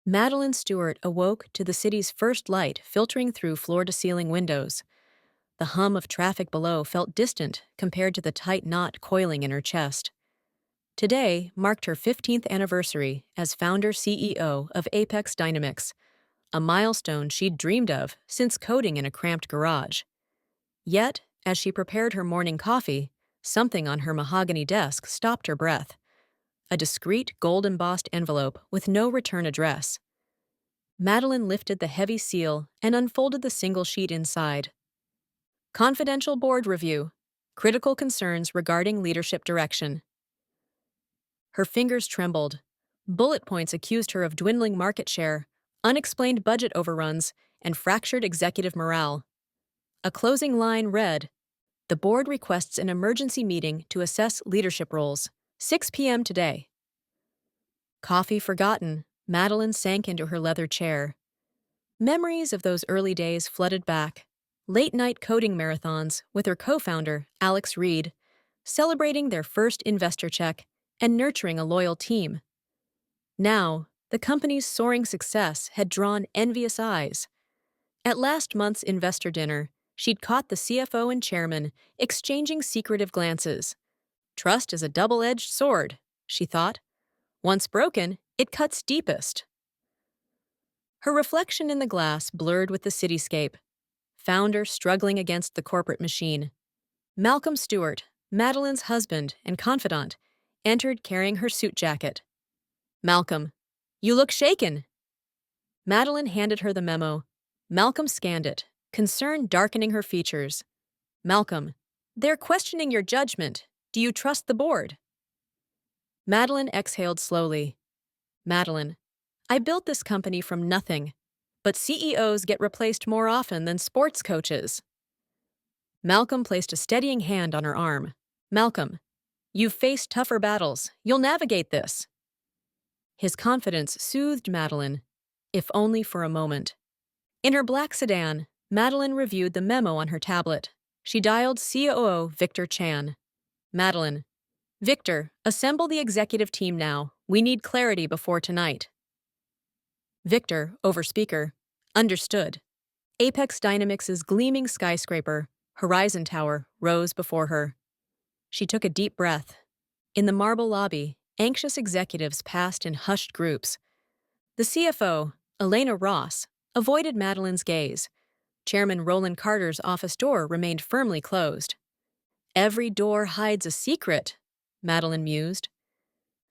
Madeline Stuart awoke to the city's first light filtering through floor-to-ceiling windows. The hum of traffic below felt distant compared to the tight knot coiling in her chest. Today marked her 15th anniversary as founder-CEO of APEXDYNAMIX, a milestone she'd dreamed of since coding in a cramped garage. Yet, as she prepared her morning coffee, something on her mahogany desk stopped her breath. A discreet, gold-embossed envelope with no return address. Madeline lifted the heavy seal and unfolded the single sheet inside. Confidential board review. Critical concerns regarding leadership direction. Her fingers trembled. Bullet points accused her of dwindling market share, unexplained budget overruns, and fractured executive morale. A closing line read, "The board requests an emergency meeting to assess leadership roles. 6 p.m. today." Coffee forgotten, Madeline sank into her leather chair. Memories of those early days flooded back. Late-night coding marathons with her co-founder, Alex Reed, celebrating their first investor check and nurturing a loyal team. Now, the company's soaring success had drawn envious eyes. At last month's investor dinner, she'd caught the CFO and chairman exchanging secretive glances. Trust is a double-edged sword, she thought. Once broken, it cuts deepest. Her reflection in the glass blurred with the cityscape. Founder struggling against the corporate machine. Malcolm Stuart, Madeline's husband and confidant, entered carrying her suit jacket. "Malcolm, you look shaken." Madeline handed her the memo. Malcolm scanned it, concern darkening her features. "Malcolm, they're questioning your judgment. Do you trust the board?" Madeline exhaled slowly. "Madeline, I built this company from nothing, but CEOs get replaced more often than sports coaches." Malcolm placed a steadying hand on her arm. "Malcolm, you've faced tougher battles. You'll navigate this." His confidence soothed Madeline, if only for a moment. In her black sedan, Madeline reviewed the memo on her tablet. She dialed COO Victor Chan. "Madeline, Victor, assemble the executive team now. We need clarity before tonight." Victor, over speaker, understood. APEXDYNAMIX's gleaming skyscraper, Horizon Tower, rose before her. She took a deep breath. In the marble lobby, anxious executives passed in hushed groups. The CFO, Elena Ross, avoided Madeline's gaze. Chairman Roland Carter's office door remained firmly closed. "Every door hides a secret," Madeline mused.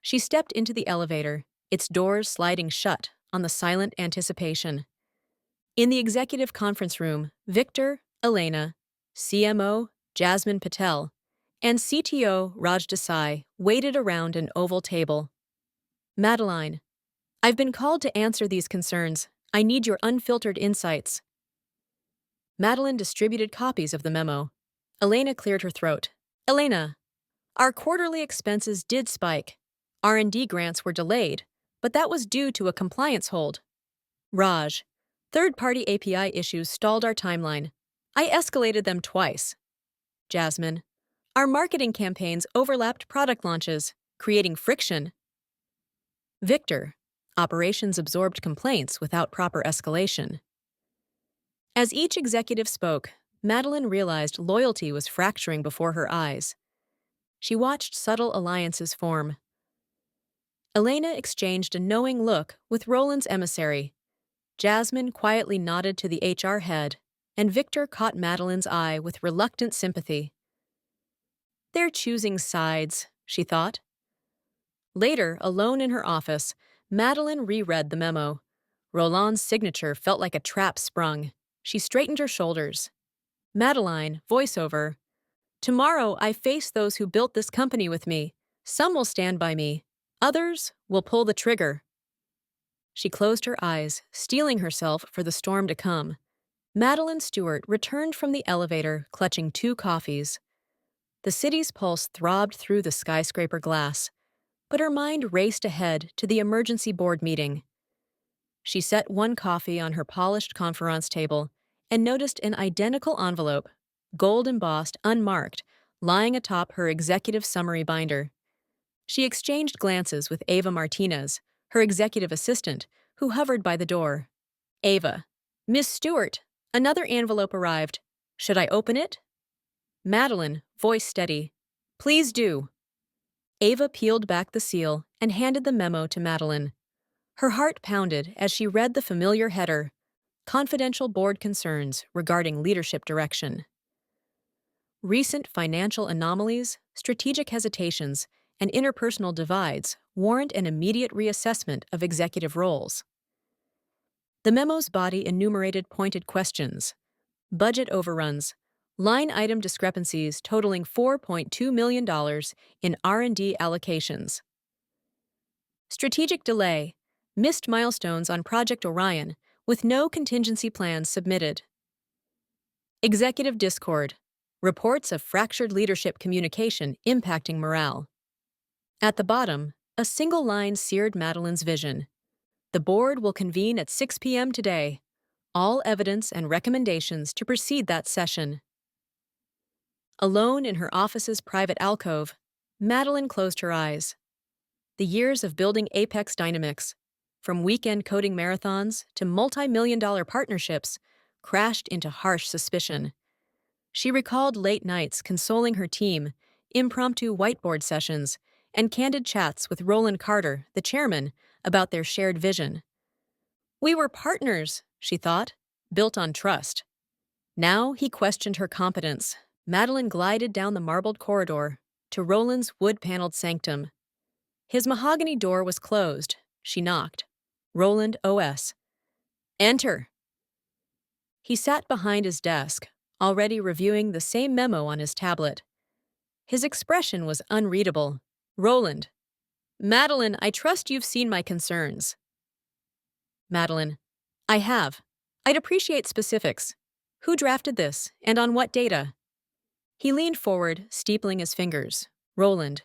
She stepped into the elevator, its doors sliding shut on the silent anticipation. In the executive conference room, Victor, Elena, CMO Jasmine Patel, and CTO Raj Desai waited around an oval table. "Madeline, I've been called to answer these concerns. I need your unfiltered insights." Madeline distributed copies of the memo. Elena cleared her throat. "Elena, our quarterly expenses did spike. R&D grants were delayed, but that was due to a compliance hold." "Raj, third-party API issues stalled our timeline. I escalated them twice." "Jasmine, our marketing campaigns overlapped product launches, creating friction." "Victor, operations absorbed complaints without proper escalation." As each executive spoke, Madeline realized loyalty was fracturing before her eyes. She watched subtle alliances form. Elena exchanged a knowing look with Roland's emissary. Jasmine quietly nodded to the HR head, and Victor caught Madeline's eye with reluctant sympathy. "They're choosing sides," she thought. Later, alone in her office, Madeline reread the memo. Roland's signature felt like a trap sprung. She straightened her shoulders. "Madeline, voiceover. Tomorrow I face those who built this company with me. Some will stand by me. Others will pull the trigger." She closed her eyes, steeling herself for the storm to come. Madeline Stuart returned from the elevator, clutching 2 coffees. The city's pulse throbbed through the skyscraper glass, but her mind raced ahead to the emergency board meeting. She set 1 coffee on her polished conference table and noticed an identical envelope, gold-embossed, unmarked, lying atop her executive summary binder. She exchanged glances with Ava Martinez, her executive assistant, who hovered by the door. Ava. Miss Stuart, another envelope arrived. Should I open it? Madeline, voice steady. Please do. Ava peeled back the seal and handed the memo to Madeline. Her heart pounded as she read the familiar header, Confidential Board Concerns Regarding Leadership Direction. Recent financial anomalies, strategic hesitations, and interpersonal divides warrant an immediate reassessment of executive roles. The memo's body enumerated pointed questions, budget overruns, line item discrepancies totaling $4.2 million in R&D allocations. Strategic delay, missed milestones on Project Orion with no contingency plans submitted. Executive discord, reports of fractured leadership communication impacting morale. At the bottom, a single line seared Madeline's vision. The board will convene at 6 p.m. today. All evidence and recommendations to precede that session. Alone in her office's private alcove, Madeline closed her eyes. The years of building APEXDYNAMIX, from weekend coding marathons to multi-million-dollar partnerships, crashed into harsh suspicion. She recalled late nights consoling her team, impromptu whiteboard sessions, and candid chats with Roland Carter, the chairman, about their shared vision. We were partners, she thought, built on trust. Now he questioned her competence. Madeline glided down the marbled corridor to Roland's wood-paneled sanctum. His mahogany door was closed. She knocked. Roland OS. Enter. He sat behind his desk, already reviewing the same memo on his tablet. His expression was unreadable. Roland. Madeline, I trust you've seen my concerns. Madeline. I have. I'd appreciate specifics. Who drafted this, and on what data? He leaned forward, steepling his fingers. Roland.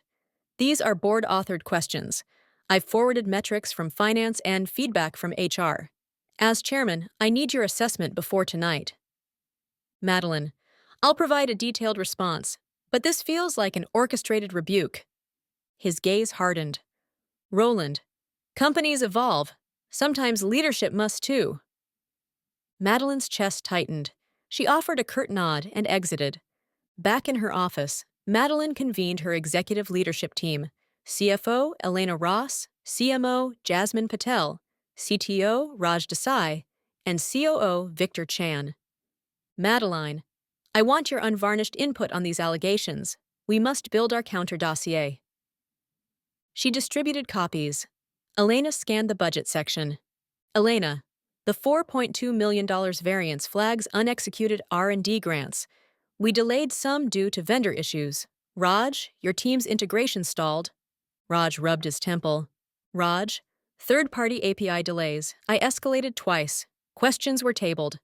These are board-authored questions. I've forwarded metrics from finance and feedback from HR. As chairman, I need your assessment before tonight. Madeline. I'll provide a detailed response, but this feels like an orchestrated rebuke. His gaze hardened. Roland. Companies evolve. Sometimes leadership must too. Madeline's chest tightened. She offered a curt nod and exited. Back in her office, Madeline convened her executive leadership team: CFO Elena Ross, CMO Jasmine Patel, CTO Raj Desai, and COO Victor Chan. Madeline, I want your unvarnished input on these allegations. We must build our counter dossier. She distributed copies. Elena scanned the budget section. Elena, the $4.2 million variance flags unexecuted R&D grants. We delayed some due to vendor issues. Raj, your team's integration stalled. Raj rubbed his temple. Raj, third-party API delays. I escalated twice. Questions were tabled.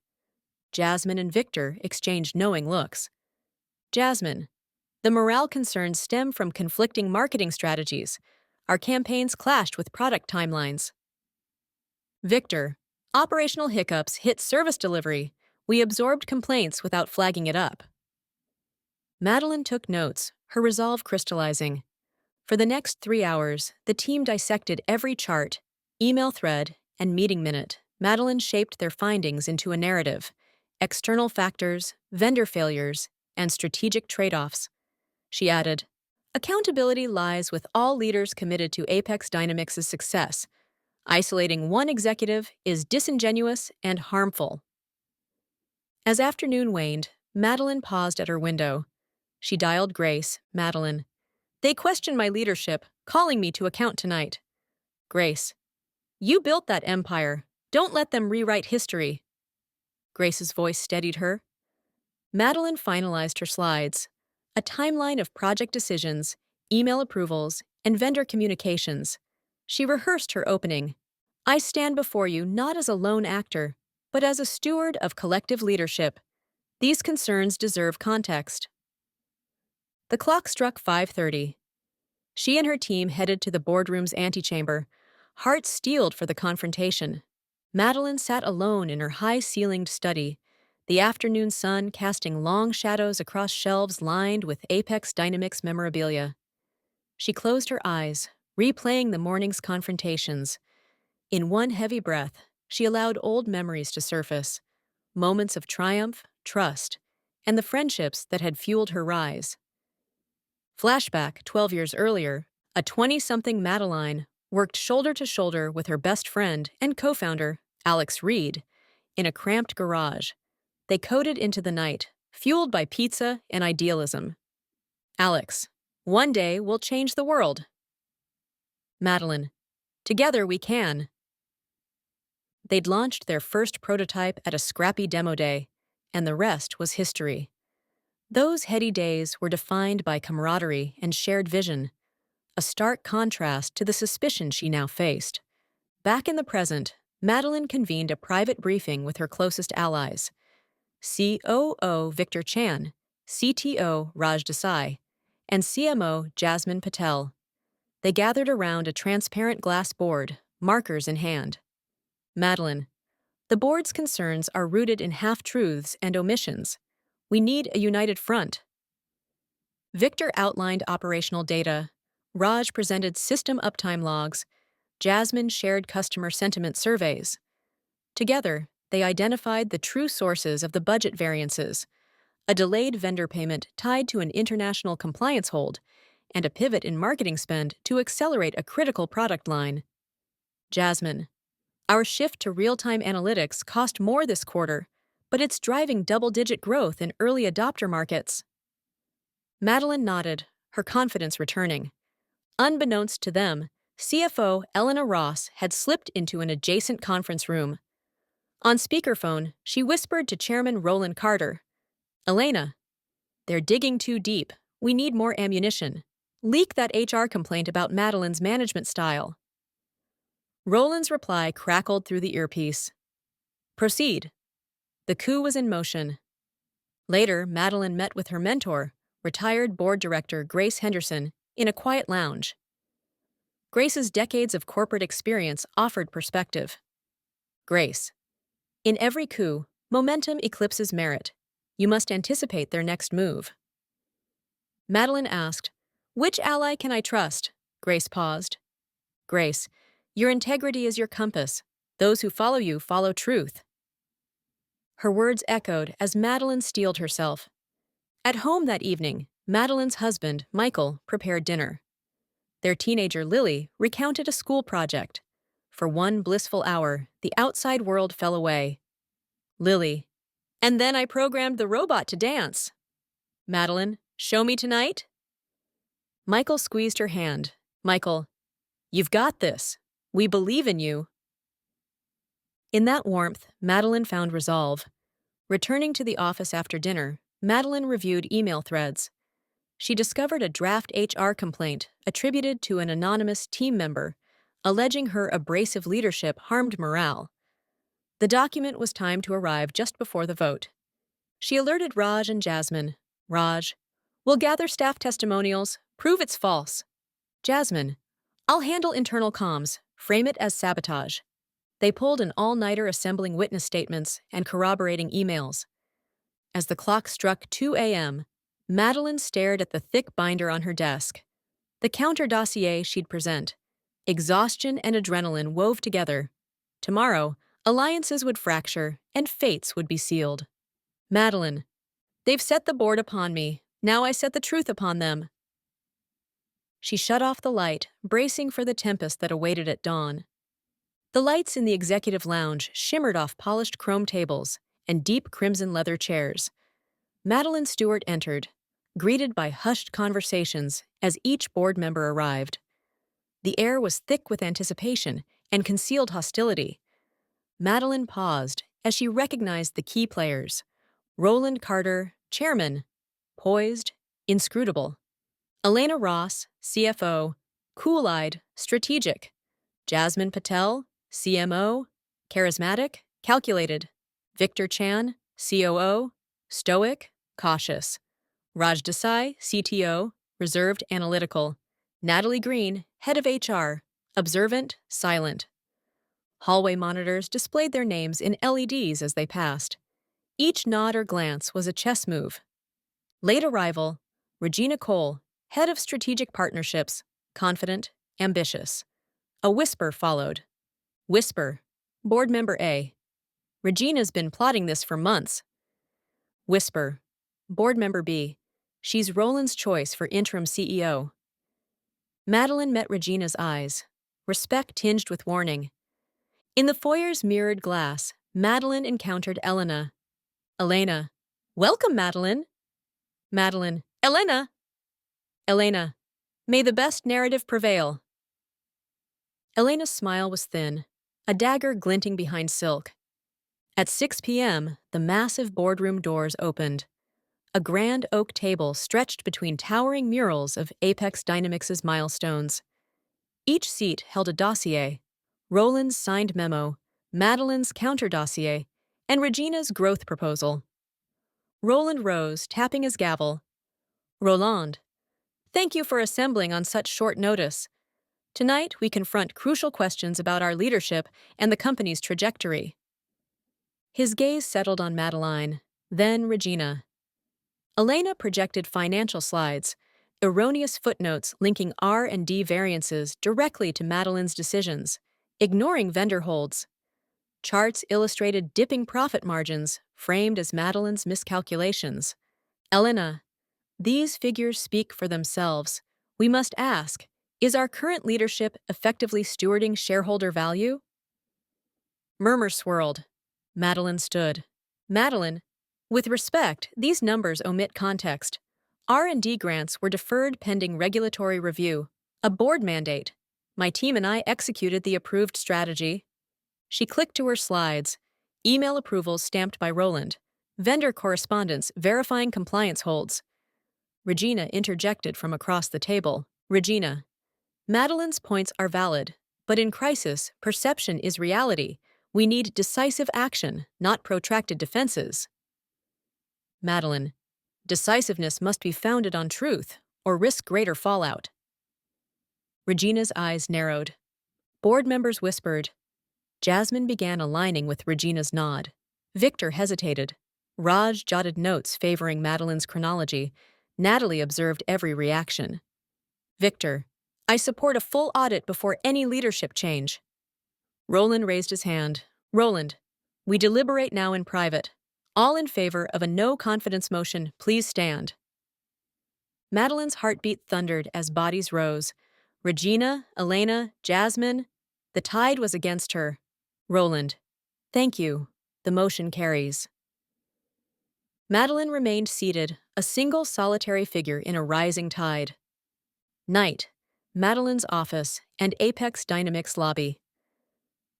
Jasmine and Victor exchanged knowing looks. Jasmine, the morale concerns stem from conflicting marketing strategies. Our campaigns clashed with product timelines. Victor, operational hiccups hit service delivery. We absorbed complaints without flagging it up. Madeline took notes, her resolve crystallizing. For the next 3 hours, the team dissected every chart, email thread, and meeting minute. Madeline shaped their findings into a narrative: external factors, vendor failures, and strategic trade-offs. She added, accountability lies with all leaders committed to APEXDYNAMIX's success. Isolating one executive is disingenuous and harmful. As afternoon waned, Madeline paused at her window. She dialed Grace. Madeline. They question my leadership, calling me to account tonight. Grace. You built that empire. Don't let them rewrite history. Grace's voice steadied her. Madeline finalized her slides. A timeline of project decisions, email approvals, and vendor communications. She rehearsed her opening. I stand before you not as a lone actor, but as a steward of collective leadership. These concerns deserve context. The clock struck 5:30. She and her team headed to the boardroom's antechamber, hearts steeled for the confrontation. Madeline sat alone in her high-ceilinged study, the afternoon sun casting long shadows across shelves lined with APEXDYNAMIX memorabilia. She closed her eyes, replaying the morning's confrontations. In one heavy breath, she allowed old memories to surface, moments of triumph, trust, and the friendships that had fueled her rise. Flashback, 12 years earlier, a 20-something Madeline worked shoulder to shoulder with her best friend and co-founder, Alex Reed, in a cramped garage. They coded into the night, fueled by pizza and idealism. Alex, one day we'll change the world. Madeline, together we can. They'd launched their first prototype at a scrappy demo day, and the rest was history. Those heady days were defined by camaraderie and shared vision, a stark contrast to the suspicion she now faced. Back in the present, Madeline convened a private briefing with her closest allies: COO Victor Chan, CTO Raj Desai, and CMO Jasmine Patel. They gathered around a transparent glass board, markers in hand. Madeline, the board's concerns are rooted in half-truths and omissions. We need a united front. Victor outlined operational data. Raj presented system uptime logs. Jasmine shared customer sentiment surveys. Together, they identified the true sources of the budget variances: a delayed vendor payment tied to an international compliance hold, and a pivot in marketing spend to accelerate a critical product line. Jasmine, our shift to real-time analytics cost more this quarter, but it's driving double-digit growth in early adopter markets. Madeline nodded, her confidence returning. Unbeknownst to them, CFO Elena Ross had slipped into an adjacent conference room. On speakerphone, she whispered to Chairman Roland Carter, "Elena, they're digging too deep. We need more ammunition. Leak that HR complaint about Madeline's management style." Roland's reply crackled through the earpiece. "Proceed." The coup was in motion. Later, Madeline met with her mentor, retired board director Grace Henderson, in a quiet lounge. Grace's decades of corporate experience offered perspective. Grace, in every coup, momentum eclipses merit. You must anticipate their next move. Madeline asked, "Which ally can I trust?" Grace paused. "Grace, your integrity is your compass. Those who follow you follow truth." Her words echoed as Madeline steeled herself. At home that evening, Madeline's husband, Michael, prepared dinner. Their teenager, Lily, recounted a school project. For one blissful hour, the outside world fell away. Lily, and then I programmed the robot to dance. Madeline, show me tonight? Michael squeezed her hand. Michael, you've got this. We believe in you. In that warmth, Madeline found resolve. Returning to the office after dinner, Madeline reviewed email threads. She discovered a draft HR complaint attributed to an anonymous team member, alleging her abrasive leadership harmed morale. The document was timed to arrive just before the vote. She alerted Raj and Jasmine. Raj, we'll gather staff testimonials, prove it's false. Jasmine, I'll handle internal comms, frame it as sabotage. They pulled an all-nighter assembling witness statements and corroborating emails. As the clock struck 2 a.m., Madeline stared at the thick binder on her desk. The counter dossier she'd present. Exhaustion and adrenaline wove together. Tomorrow, alliances would fracture and fates would be sealed. Madeline, they've set the board upon me. Now I set the truth upon them. She shut off the light, bracing for the tempest that awaited at dawn. The lights in the executive lounge shimmered off polished chrome tables and deep crimson leather chairs. Madeline Stuart entered, greeted by hushed conversations as each board member arrived. The air was thick with anticipation and concealed hostility. Madeline paused as she recognized the key players. Roland Carter, chairman, poised, inscrutable. Elena Ross, CFO, cool-eyed, strategic. Jasmine Patel, CMO, charismatic, calculated. Victor Chan, COO, stoic, cautious. Raj Desai, CTO, reserved, analytical. Natalie Green, head of HR, observant, silent. Hallway monitors displayed their names in LEDs as they passed. Each nod or glance was a chess move. Late arrival, Regina Cole, head of strategic partnerships, confident, ambitious. A whisper followed. Whisper. Board Member A. Regina's been plotting this for months. Whisper. Board Member B. She's Roland's choice for interim CEO. Madeline met Regina's eyes, respect tinged with warning. In the foyer's mirrored glass, Madeline encountered Elena. Elena. Welcome, Madeline. Madeline. Elena. Elena. May the best narrative prevail. Elena's smile was thin, a dagger glinting behind silk. At 6 p.m., the massive boardroom doors opened. A grand oak table stretched between towering murals of APEXDYNAMIX's milestones. Each seat held a dossier: Roland's signed memo, Madeline's counter-dossier, and Regina's growth proposal. Roland rose, tapping his gavel. Roland, thank you for assembling on such short notice. Tonight, we confront crucial questions about our leadership and the company's trajectory. His gaze settled on Madeline, then Regina. Elena projected financial slides, erroneous footnotes linking R&D variances directly to Madeline's decisions, ignoring vendor holds. Charts illustrated dipping profit margins, framed as Madeline's miscalculations. Elena, these figures speak for themselves. We must ask, is our current leadership effectively stewarding shareholder value? Murmurs swirled. Madeline stood. Madeline, with respect, these numbers omit context. R&D grants were deferred pending regulatory review, a board mandate. My team and I executed the approved strategy. She clicked to her slides. Email approvals stamped by Roland. Vendor correspondence verifying compliance holds. Regina interjected from across the table. Regina, Madeline's points are valid, but in crisis, perception is reality. We need decisive action, not protracted defenses. Madeline, decisiveness must be founded on truth, or risk greater fallout. Regina's eyes narrowed. Board members whispered. Jasmine began aligning with Regina's nod. Victor hesitated. Raj jotted notes favoring Madeline's chronology. Natalie observed every reaction. Victor, I support a full audit before any leadership change. Roland raised his hand. Roland, we deliberate now in private. All in favor of a no-confidence motion, please stand. Madeline's heartbeat thundered as bodies rose. Regina, Elena, Jasmine. The tide was against her. Roland, thank you. The motion carries. Madeline remained seated, a single solitary figure in a rising tide. Night. Madeline's office and APEXDYNAMIX lobby.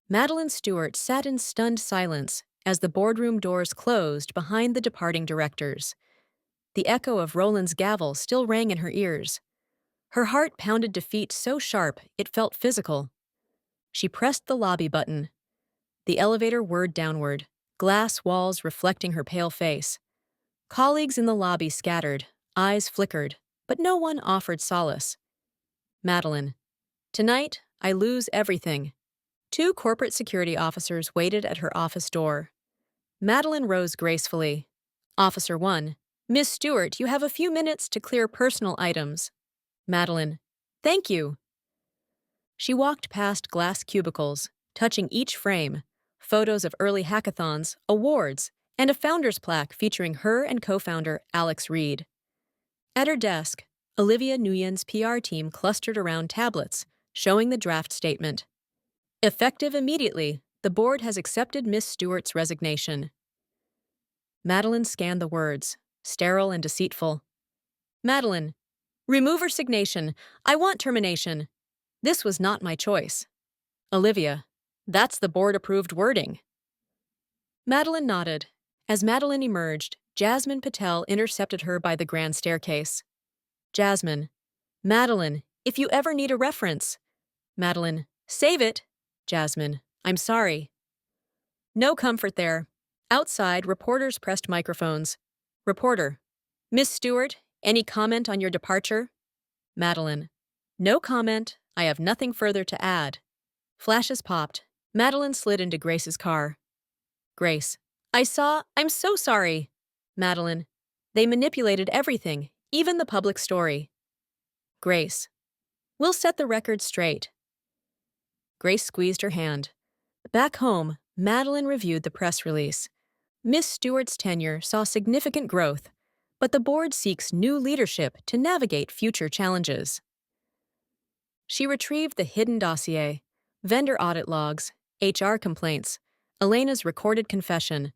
Madeline Stuart sat in stunned silence as the boardroom doors closed behind the departing directors. The echo of Roland's gavel still rang in her ears. Her heart pounded defeat so sharp it felt physical. She pressed the lobby button. The elevator whirred downward, glass walls reflecting her pale face. Colleagues in the lobby scattered, eyes flickered, but no one offered solace. Madeline, tonight I lose everything. 2 corporate security officers waited at her office door. Madeline rose gracefully. Officer 1, Miss Stuart, you have a few minutes to clear personal items. Madeline, thank you. She walked past glass cubicles, touching each frame, photos of early hackathons, awards, and a founder's plaque featuring her and co-founder Alex Reed. At her desk, Olivia Nguyen's PR team clustered around tablets, showing the draft statement. Effective immediately, the board has accepted Miss Stuart's resignation. Madeline scanned the words, sterile and deceitful. Madeline, remove resignation. I want termination. This was not my choice. Olivia, that's the board-approved wording. Madeline nodded. As Madeline emerged, Jasmine Patel intercepted her by the grand staircase. Jasmine, Madeline, if you ever need a reference. Madeline, save it. Jasmine, I'm sorry. No comfort there. Outside, reporters pressed microphones. Reporter, Miss Stuart, any comment on your departure? Madeline, no comment. I have nothing further to add. Flashes popped. Madeline slid into Grace's car. Grace, I'm so sorry. Madeline, they manipulated everything, even the public story. Grace, we'll set the record straight. Grace squeezed her hand. Back home, Madeline reviewed the press release. Miss Stuart's tenure saw significant growth, but the board seeks new leadership to navigate future challenges. She retrieved the hidden dossier, vendor audit logs, HR complaints, Elena's recorded confession.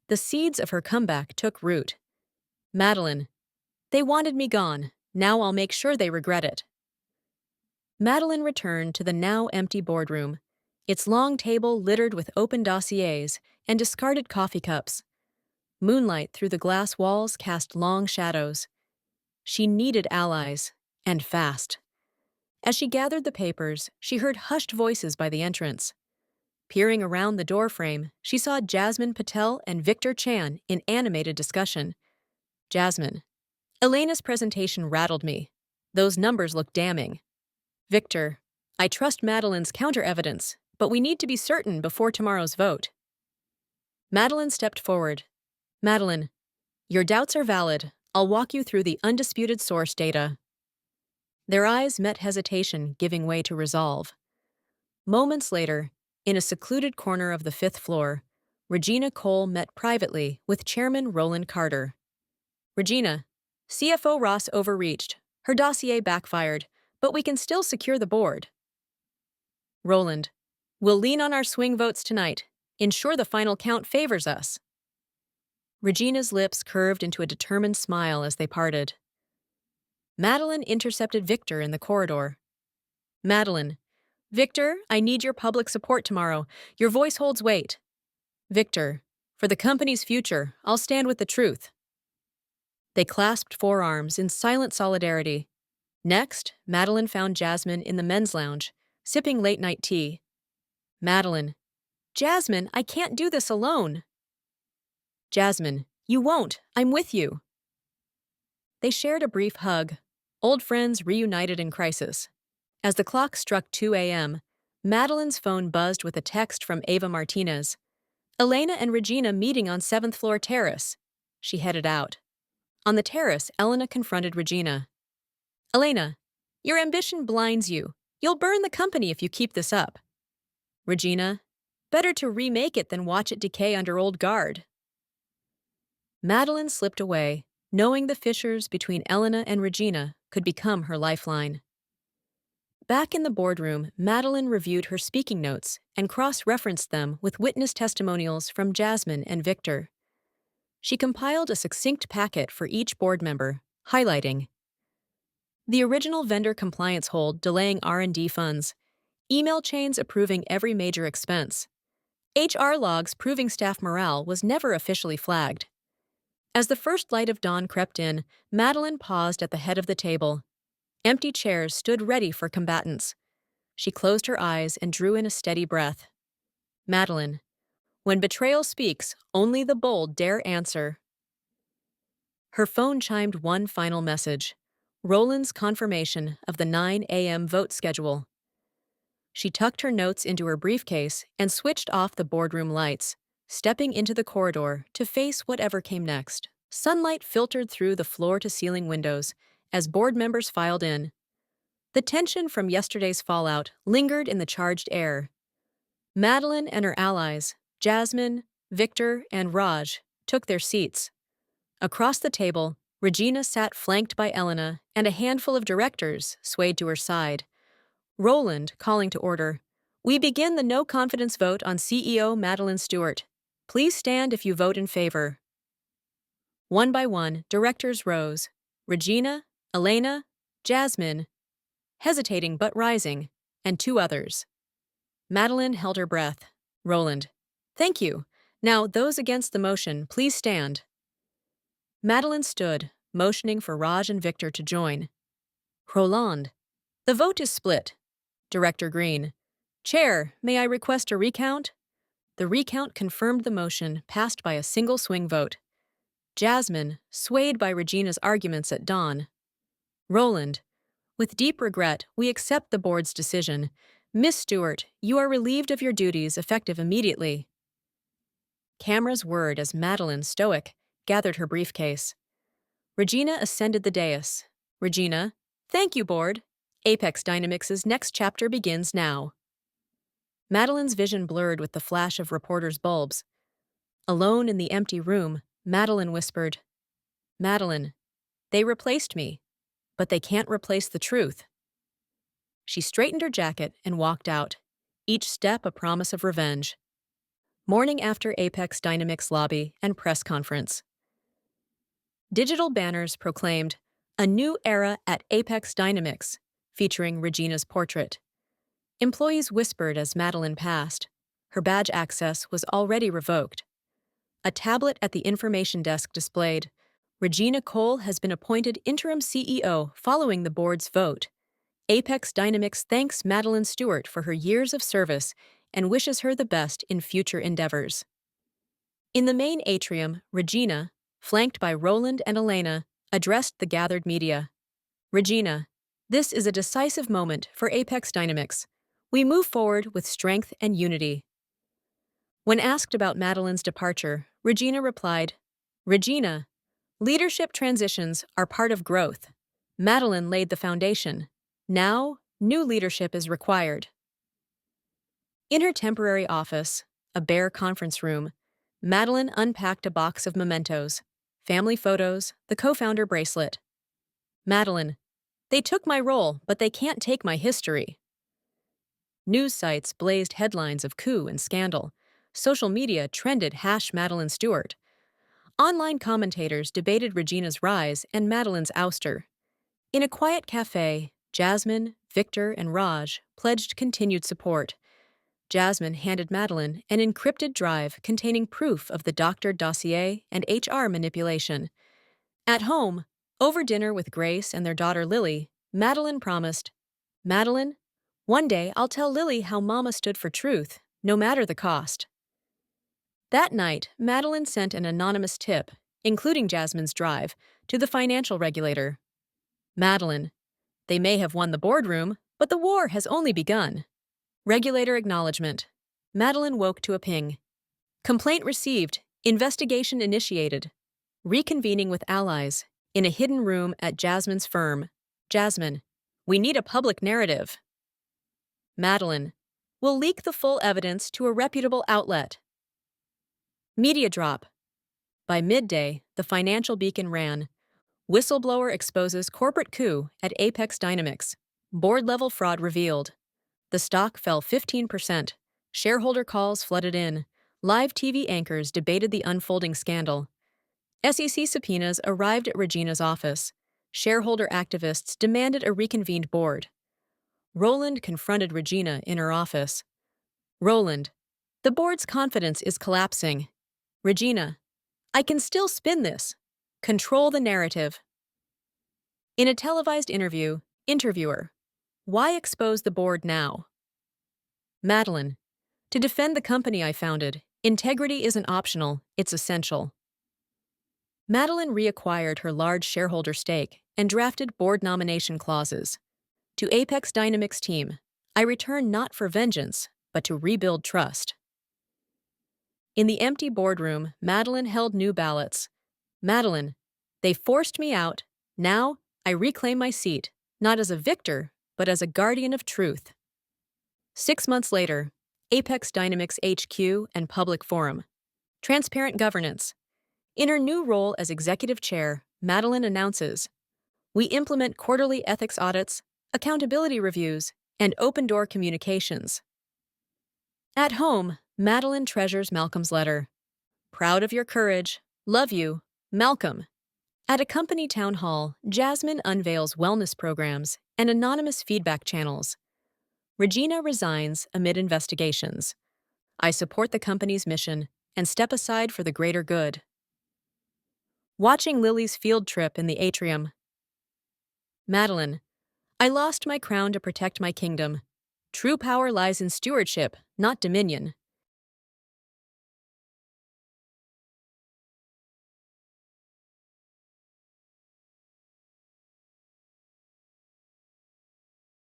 The seeds of her comeback took root. Madeline, they wanted me gone. Now I'll make sure they regret it. Madeline returned to the now empty boardroom, its long table littered with open dossiers and discarded coffee cups. Moonlight through the glass walls cast long shadows. She needed allies, and fast. As she gathered the papers, she heard hushed voices by the entrance. Peering around the doorframe, she saw Jasmine Patel and Victor Chan in animated discussion. Jasmine, Elena's presentation rattled me. Those numbers look damning. Victor, I trust Madeline's counter-evidence, but we need to be certain before tomorrow's vote. Madeline stepped forward. Madeline, your doubts are valid. I'll walk you through the undisputed source data. Their eyes met hesitation, giving way to resolve. Moments later, in a secluded corner of the 5th floor, Regina Cole met privately with Chairman Roland Carter. Regina, CFO Ross overreached. Her dossier backfired, but we can still secure the board. Roland, we'll lean on our swing votes tonight. Ensure the final count favors us. Regina's lips curved into a determined smile as they parted. Madeline intercepted Victor in the corridor. Madeline, Victor, I need your public support tomorrow. Your voice holds weight. Victor, for the company's future, I'll stand with the truth. They clasped forearms in silent solidarity. Next, Madeline found Jasmine in the men's lounge, sipping late-night tea. Madeline, Jasmine, I can't do this alone. Jasmine, you won't. I'm with you. They shared a brief hug, old friends reunited in crisis. As the clock struck 2 a.m., Madeline's phone buzzed with a text from Ava Martinez. Elena and Regina meeting on 7th floor terrace. She headed out. On the terrace, Elena confronted Regina. Elena, your ambition blinds you. You'll burn the company if you keep this up. Regina, better to remake it than watch it decay under old guard. Madeline slipped away, knowing the fissures between Elena and Regina could become her lifeline. Back in the boardroom, Madeline reviewed her speaking notes and cross-referenced them with witness testimonials from Jasmine and Victor. She compiled a succinct packet for each board member, highlighting the original vendor compliance hold delaying R&D funds, email chains approving every major expense, HR logs proving staff morale was never officially flagged. As the first light of dawn crept in, Madeline paused at the head of the table. Empty chairs stood ready for combatants. She closed her eyes and drew in a steady breath. Madeline, when betrayal speaks, only the bold dare answer. Her phone chimed one final message, Roland's confirmation of the 9 a.m. vote schedule. She tucked her notes into her briefcase and switched off the boardroom lights, stepping into the corridor to face whatever came next. Sunlight filtered through the floor-to-ceiling windows as board members filed in. The tension from yesterday's fallout lingered in the charged air. Madeline and her allies, Jasmine, Victor, and Raj, took their seats. Across the table, Regina sat flanked by Elena, and a handful of directors swayed to her side. Roland, calling to order, "We begin the no-confidence vote on CEO Madeline Stuart. Please stand if you vote in favor." One by one, directors rose. Regina, Elena, Jasmine, hesitating but rising, and 2 others. Madeline held her breath. Roland, "Thank you. Now, those against the motion, please stand." Madeline stood, motioning for Raj and Victor to join. Roland, "The vote is split." Director Green, "Chair, may I request a recount?" The recount confirmed the motion, passed by a single swing vote. Jasmine, swayed by Regina's arguments at dawn. Roland, "With deep regret, we accept the board's decision. Miss Stuart, you are relieved of your duties effective immediately." Cameras whirred as Madeline, stoic, gathered her briefcase. Regina ascended the dais. Regina, "Thank you, board. APEXDYNAMIX's next chapter begins now." Madeline's vision blurred with the flash of reporters' bulbs. Alone in the empty room, Madeline whispered, "Madeline, they replaced me, but they can't replace the truth." She straightened her jacket and walked out, each step a promise of revenge. Morning after APEXDYNAMIX lobby and press conference. Digital banners proclaimed, "A new era at APEXDYNAMIX," featuring Regina's portrait. Employees whispered as Madeline passed. Her badge access was already revoked. A tablet at the information desk displayed, "Regina Cole has been appointed interim CEO following the board's vote. APEXDYNAMIX thanks Madeline Stuart for her years of service and wishes her the best in future endeavors." In the main atrium, Regina, flanked by Roland and Elena, addressed the gathered media. "Regina, this is a decisive moment for APEXDYNAMIX. We move forward with strength and unity." When asked about Madeline's departure, Regina replied, "Regina, leadership transitions are part of growth. Madeline laid the foundation. Now, new leadership is required." In her temporary office, a bare conference room, Madeline unpacked a box of mementos, family photos, the co-founder bracelet. "Madeline, they took my role, but they can't take my history." News sites blazed headlines of coup and scandal. Social media trended #Madeline Stuart. Online commentators debated Regina's rise and Madeline's ouster. In a quiet cafe, Jasmine, Victor, and Raj pledged continued support. Jasmine handed Madeline an encrypted drive containing proof of the doctored dossier and HR manipulation. At home, over dinner with Grace and their daughter Lily, Madeline promised, "Madeline, one day I'll tell Lily how Mama stood for truth, no matter the cost." That night, Madeline sent an anonymous tip, including Jasmine's drive, to the financial regulator. "Madeline, they may have won the boardroom, but the war has only begun." Regulator acknowledgement. Madeline woke to a ping. Complaint received. Investigation initiated. Reconvening with allies. In a hidden room at Jasmine's firm. "Jasmine, we need a public narrative." Madeline, "We'll leak the full evidence to a reputable outlet." Media drop. By midday, the financial beacon ran. Whistleblower exposes corporate coup at APEXDYNAMIX. Board-level fraud revealed. The stock fell 15%. Shareholder calls flooded in. Live TV anchors debated the unfolding scandal. SEC subpoenas arrived at Regina's office. Shareholder activists demanded a reconvened board. Roland confronted Regina in her office. "Roland, the board's confidence is collapsing." "Regina, I can still spin this. Control the narrative." In a televised interview, interviewer, "Why expose the board now?" Madeline, "To defend the company I founded. Integrity isn't optional, it's essential." Madeline reacquired her large shareholder stake and drafted board nomination clauses. "To APEXDYNAMIX team, I return not for vengeance, but to rebuild trust." In the empty boardroom, Madeline held new ballots. "Madeline, they forced me out. Now, I reclaim my seat, not as a victor, but as a guardian of truth." 6 months later, APEXDYNAMIX HQ and Public Forum. Transparent governance. In her new role as executive chair, Madeline announces, "We implement quarterly ethics audits, accountability reviews, and open-door communications." At home, Madeline treasures Malcolm's letter. "Proud of your courage. Love you, Malcolm." At a company town hall, Jasmine unveils wellness programs and anonymous feedback channels. Regina resigns amid investigations. "I support the company's mission and step aside for the greater good." Watching Lily's field trip in the atrium. Madeline, "I lost my crown to protect my kingdom. True power lies in stewardship, not dominion."